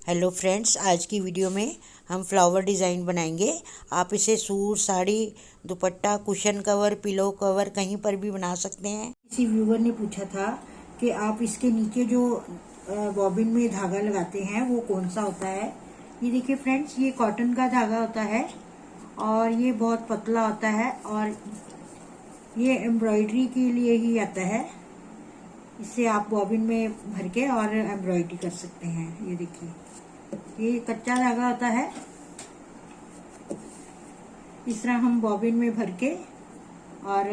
Hello friends, आज की video में हम फ्लावर डिज़ाइन बनाएंगे। आप इसे सूट, साड़ी, दुपट्टा, कुशन कवर, पिलो कवर कहीं पर भी बना सकते हैं। किसी व्यूवर ने पूछा था कि आप इसके नीचे जो बॉबिन में धागा लगाते हैं वो कौन सा होता है। ये देखिए फ्रेंड्स, ये कॉटन का धागा होता है और ये बहुत पतला होता है और ये एम्ब्रॉयडरी के लिए ही आता है। इससे आप बॉबिन में भर के और एम्ब्रॉयडरी कर सकते हैं। ये देखिए, ये कच्चा धागा होता है। इस तरह हम बॉबिन में भर के और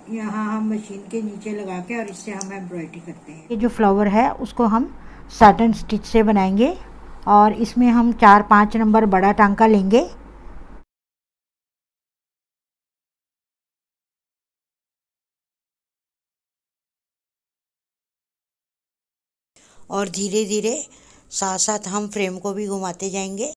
यहाँ हम मशीन के नीचे लगा के और इससे हम एम्ब्रॉयडरी करते हैं। ये जो फ्लावर है उसको हम साटन स्टिच से बनाएंगे और इसमें हम 4-5 नंबर बड़ा टांका लेंगे और धीरे धीरे साथ साथ हम फ्रेम को भी घुमाते जाएंगे।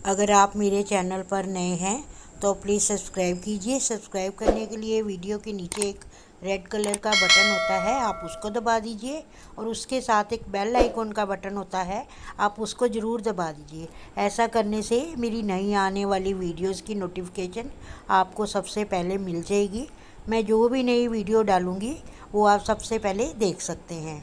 अगर आप मेरे चैनल पर नए हैं तो प्लीज़ सब्सक्राइब कीजिए। सब्सक्राइब करने के लिए वीडियो के नीचे एक रेड कलर का बटन होता है, आप उसको दबा दीजिए और उसके साथ एक बेल आइकॉन का बटन होता है, आप उसको ज़रूर दबा दीजिए। ऐसा करने से मेरी नई आने वाली वीडियोस की नोटिफिकेशन आपको सबसे पहले मिल जाएगी। मैं जो भी नई वीडियो डालूँगी वो आप सबसे पहले देख सकते हैं।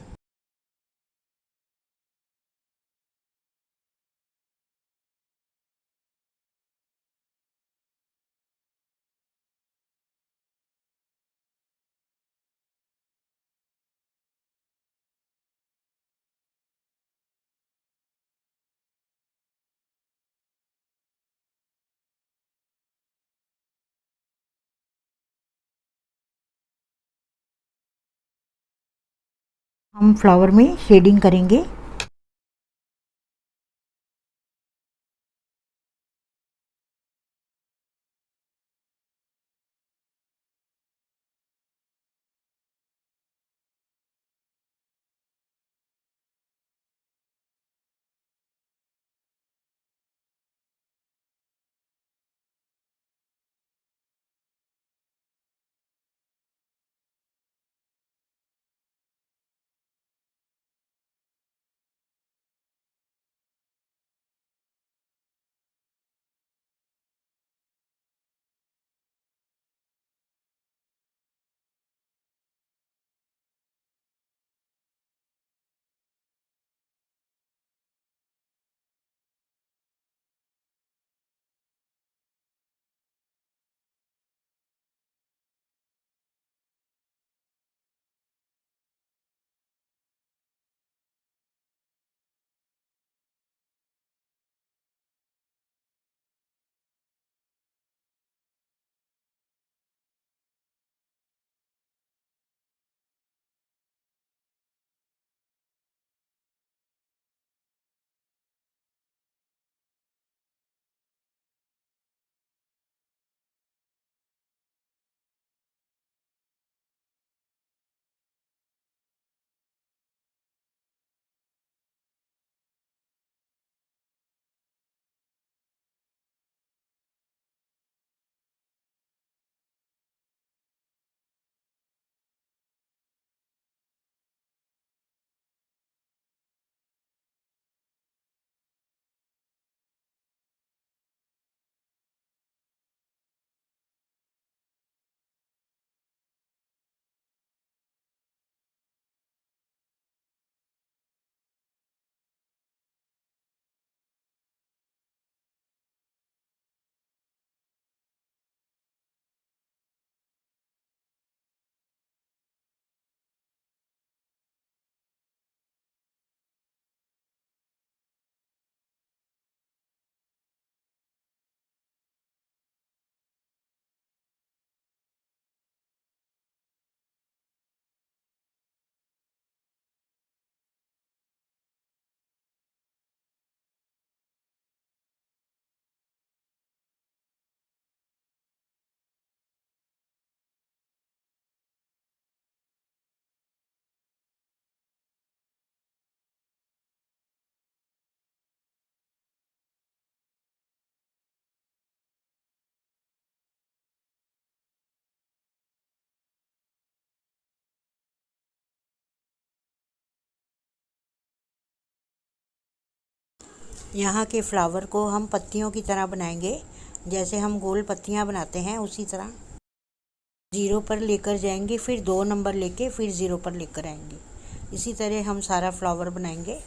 हम फ्लावर में शेडिंग करेंगे। यहाँ के फ्लावर को हम पत्तियों की तरह बनाएंगे, जैसे हम गोल पत्तियाँ बनाते हैं उसी तरह। 0 पर लेकर जाएंगे, फिर 2 नंबर लेके फिर 0 पर लेकर आएंगे। इसी तरह हम सारा फ्लावर बनाएंगे।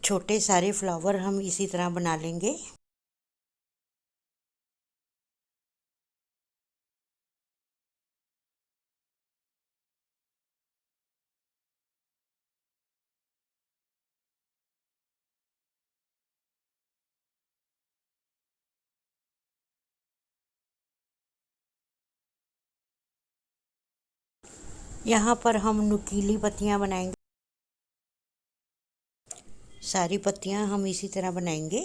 छोटे सारे फ्लावर हम इसी तरह बना लेंगे। यहाँ पर हम नुकीली पत्तियाँ बनाएंगे। सारी पत्तियाँ हम इसी तरह बनाएंगे।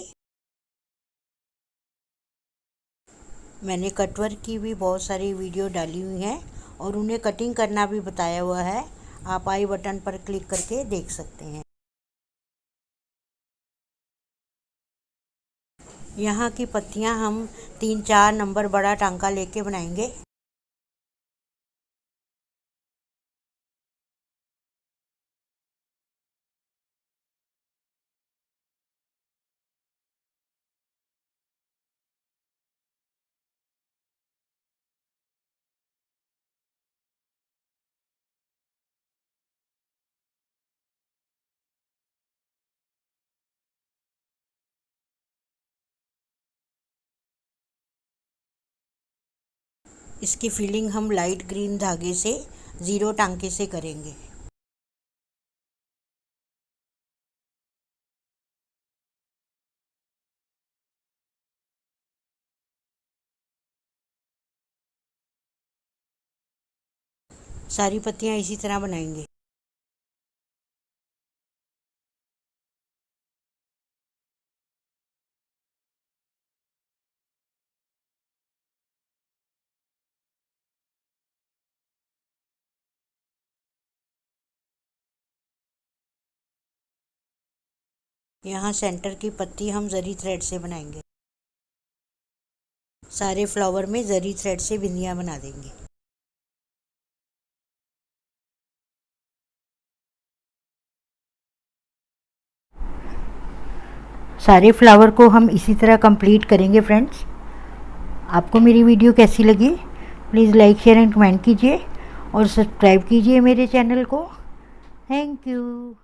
मैंने कटवर्क की भी बहुत सारी वीडियो डाली हुई हैं और उन्हें कटिंग करना भी बताया हुआ है। आप आई बटन पर क्लिक करके देख सकते हैं। यहाँ की पत्तियाँ हम 3-4 नंबर बड़ा टांका लेके बनाएंगे। इसकी फिलिंग हम लाइट ग्रीन धागे से 0 टांके से करेंगे। सारी पत्तियाँ इसी तरह बनाएंगे। यहाँ सेंटर की पत्ती हम जरी थ्रेड से बनाएंगे। सारे फ्लावर में जरी थ्रेड से बिंदियाँ बना देंगे। सारे फ्लावर को हम इसी तरह कंप्लीट करेंगे। फ्रेंड्स, आपको मेरी वीडियो कैसी लगी please like share and comment कीजिए और सब्सक्राइब कीजिए मेरे चैनल को। Thank you.